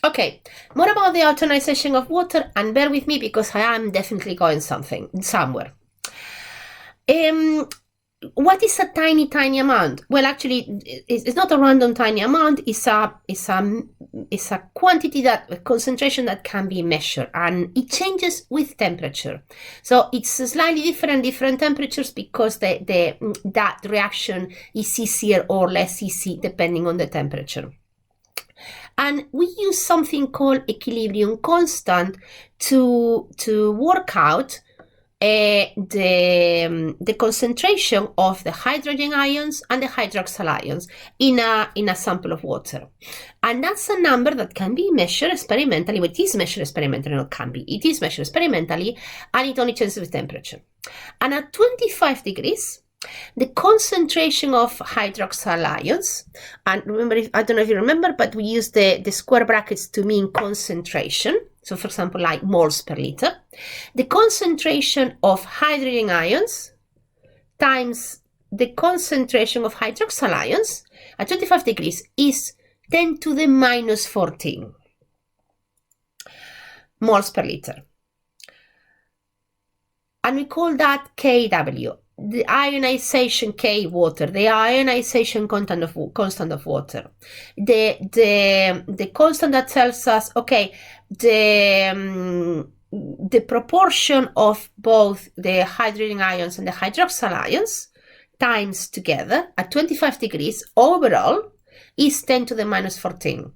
Okay, more about the alternization of water, and bear with me because I am definitely going somewhere. What is a tiny amount? Well, actually, it's not a random tiny amount. It's a quantity, a concentration that can be measured, and it changes with temperature. So it's slightly different temperatures because that reaction is easier or less easy depending on the temperature. And we use something called equilibrium constant to work out the concentration of the hydrogen ions and the hydroxyl ions in a sample of water. And that's a number that can be measured experimentally. Well, it is measured experimentally, not can be. It is measured experimentally, and it only changes with temperature. And at 25 degrees, the concentration of hydroxyl ions, and remember, I don't know if you remember, but we use the square brackets to mean concentration. So for example, like moles per liter. The concentration of hydrogen ions times the concentration of hydroxyl ions at 25 degrees is 10 to the minus 14 moles per liter. And we call that Kw. The ionization K water, the ionization constant of water, the constant that tells us, okay, the proportion of both the hydrogen ions and the hydroxyl ions times together at 25 degrees overall is 10 to the minus 14.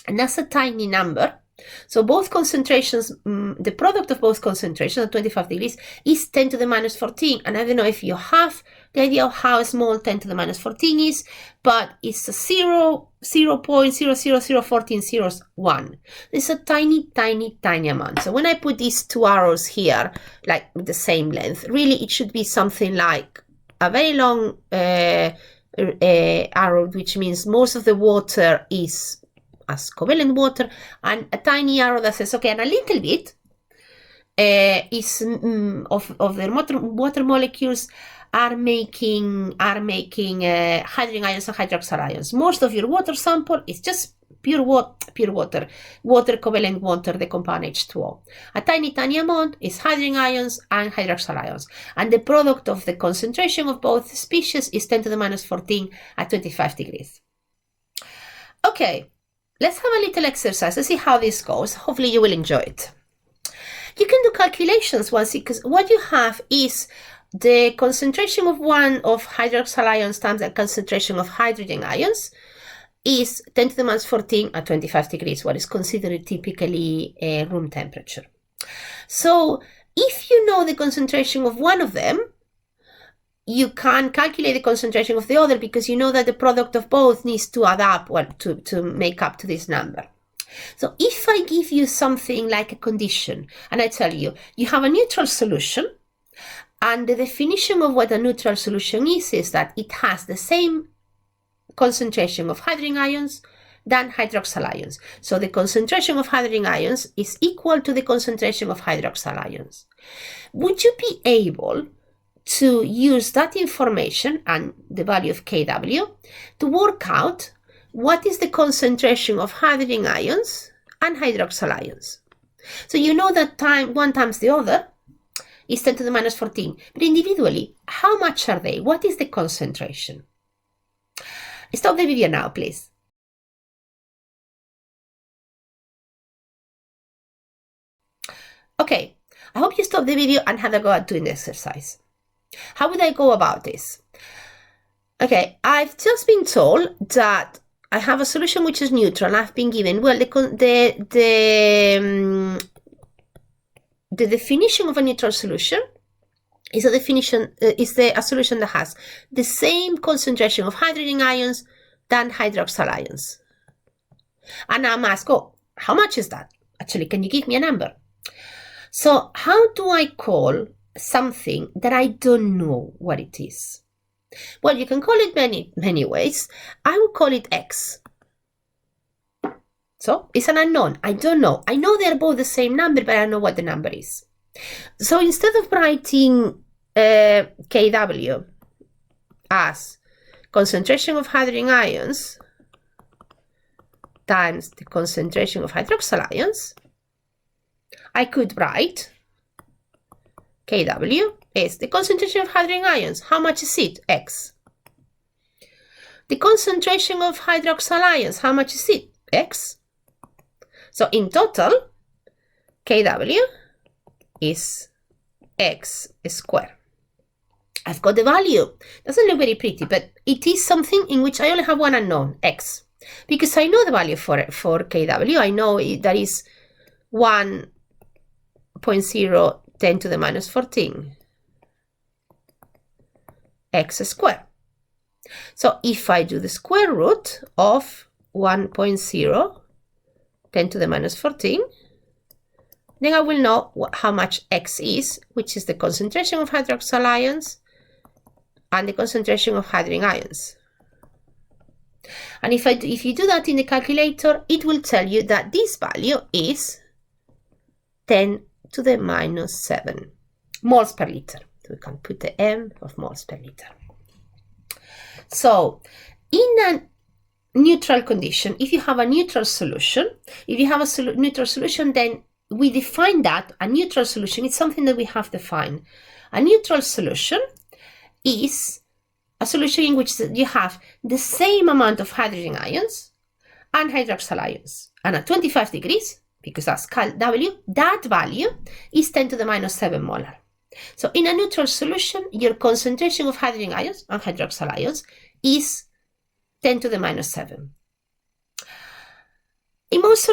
And that's a tiny number. So both concentrations, the product of both concentrations at 25 degrees is 10 to the minus 14. And I don't know if you have the idea of how small 10 to the minus 14 is, but it's a 0.0001401. It's a tiny amount. So when I put these two arrows here, like the same length, really it should be something like a very long arrow, which means most of the water is as covalent water, and a tiny arrow that says, okay, and a little bit is of the water molecules are making hydrogen ions and hydroxyl ions. Most of your water sample is just pure water covalent water, the compound H2O. A tiny amount is hydrogen ions and hydroxyl ions, and the product of the concentration of both species is 10 to the minus 14 at 25 degrees. Okay. Let's have a little exercise. Let's see how this goes. Hopefully you will enjoy it. You can do calculations once, because what you have is the concentration of one of hydroxyl ions times the concentration of hydrogen ions is 10 to the minus 14 at 25 degrees, what is considered typically room temperature. So if you know the concentration of one of them, you can calculate the concentration of the other, because you know that the product of both needs to add up, well, to make up to this number. So if I give you something like a condition, and I tell you, you have a neutral solution, and the definition of what a neutral solution is that it has the same concentration of hydrogen ions than hydroxyl ions. So the concentration of hydrogen ions is equal to the concentration of hydroxyl ions. Would you be able to use that information and the value of Kw to work out what is the concentration of hydrogen ions and hydroxyl ions? So you know that one times the other is 10 to the minus 14, but individually, how much are they? What is the concentration? Stop the video now, please. Okay, I hope you stop the video and have a go at doing the exercise. How would I go about this? Okay, I've just been told that I have a solution which is neutral. I've been given, well, the definition of a neutral solution is a solution that has the same concentration of hydrogen ions than hydroxyl ions. And I'm asked, oh, how much is that? Actually, can you give me a number? So how do I call something that I don't know what it is? Well, you can call it many ways. I would call it X. So it's an unknown. I don't know. I know they're both the same number, but I don't know what the number is. So instead of writing Kw as concentration of hydrogen ions times the concentration of hydroxyl ions, I could write Kw is the concentration of hydrogen ions. How much is it? X. The concentration of hydroxyl ions, how much is it? X. So in total, Kw is X squared. I've got the value. Doesn't look very pretty, but it is something in which I only have one unknown, X. Because I know the value for Kw. I know that is 1.0 10 to the minus 14 X squared. So if I do the square root of 1.0 10 to the minus 14, then I will know how much X is, which is the concentration of hydroxyl ions and the concentration of hydrogen ions. And if you do that in the calculator, it will tell you that this value is 10 to the minus 7 moles per liter. So we can put the M of moles per liter. So in a neutral condition, if you have a neutral solution, then we define that a neutral solution is something that we have defined. A neutral solution is a solution in which you have the same amount of hydrogen ions and hydroxyl ions. And at 25 degrees, because that's W, that value is 10 to the minus 7 molar. So in a neutral solution, your concentration of hydrogen ions and hydroxyl ions is 10 to the minus 7. In most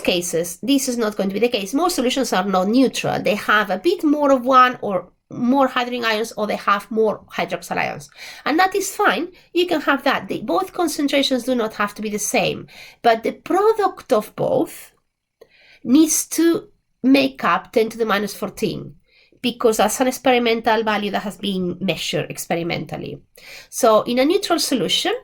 cases, this is not going to be the case. Most solutions are not neutral. They have a bit more of one or more hydrogen ions, or they have more hydroxyl ions. And that is fine. You can have that. Both concentrations do not have to be the same. But the product of both needs to make up 10 to the minus 14, because that's an experimental value that has been measured experimentally. So in a neutral solution,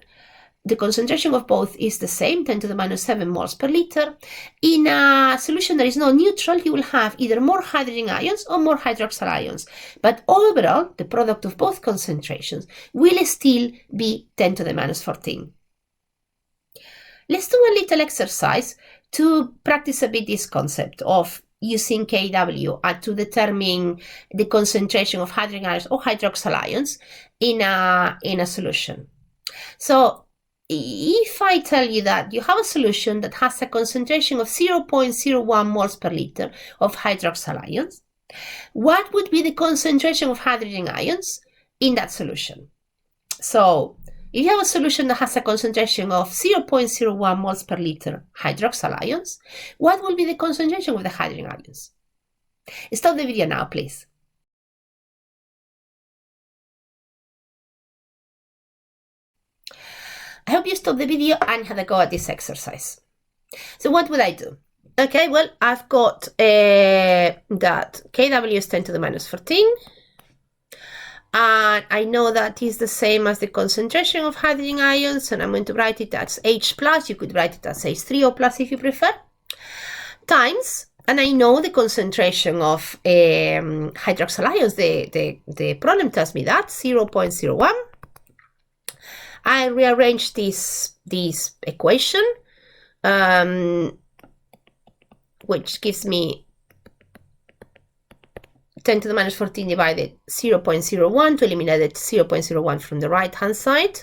the concentration of both is the same, 10 to the minus 7 moles per liter. In a solution that is not neutral, you will have either more hydrogen ions or more hydroxyl ions. But overall, the product of both concentrations will still be 10 to the minus 14. Let's do a little exercise to practice a bit this concept of using Kw to determine the concentration of hydrogen ions or hydroxyl ions in a solution. So if I tell you that you have a solution that has a concentration of 0.01 moles per liter of hydroxyl ions, what would be the concentration of hydrogen ions in that solution? So if you have a solution that has a concentration of 0.01 moles per liter hydroxyl ions, what will be the concentration of the hydrogen ions? Stop the video now, please. I hope you stopped the video and had a go at this exercise. So what would I do? Okay, well, I've got that Kw is 10 to the minus 14. And I know that is the same as the concentration of hydrogen ions, and I'm going to write it as H plus. You could write it as H3O plus if you prefer. Times, and I know the concentration of hydroxyl ions. The problem tells me that 0.01. I rearrange this equation, which gives me 10 to the minus 14 divided 0.01 to eliminate the 0.01 from the right hand side.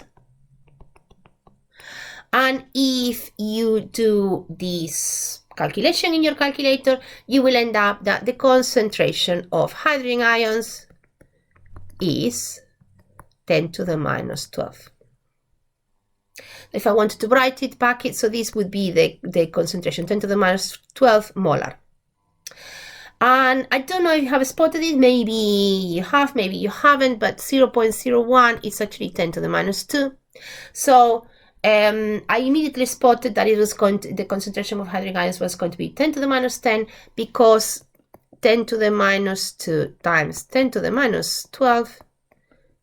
And if you do this calculation in your calculator, you will end up that the concentration of hydrogen ions is 10 to the minus 12. If I wanted to write it back, so this would be the concentration, 10 to the minus 12 molar. And I don't know if you have spotted it, maybe you have, maybe you haven't, but 0.01 is actually 10 to the minus 2. So I immediately spotted that it was the concentration of hydrogen ions was going to be 10 to the minus 10, because 10 to the minus 2 times 10 to the minus 12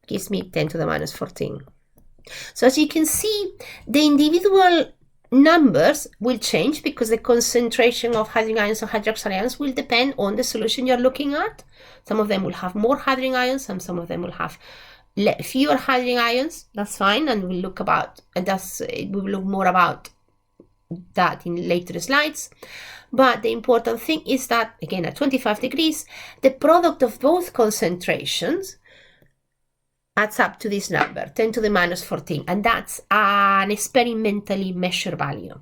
gives me 10 to the minus 14. So as you can see, the individual numbers will change because the concentration of hydrogen ions and hydroxyl ions will depend on the solution you're looking at. Some of them will have more hydrogen ions and some of them will have fewer hydrogen ions, that's fine, and we will look more about that in later slides. But the important thing is that, again, at 25 degrees, the product of both concentrations adds up to this number, 10 to the minus 14, and that's an experimentally measured value.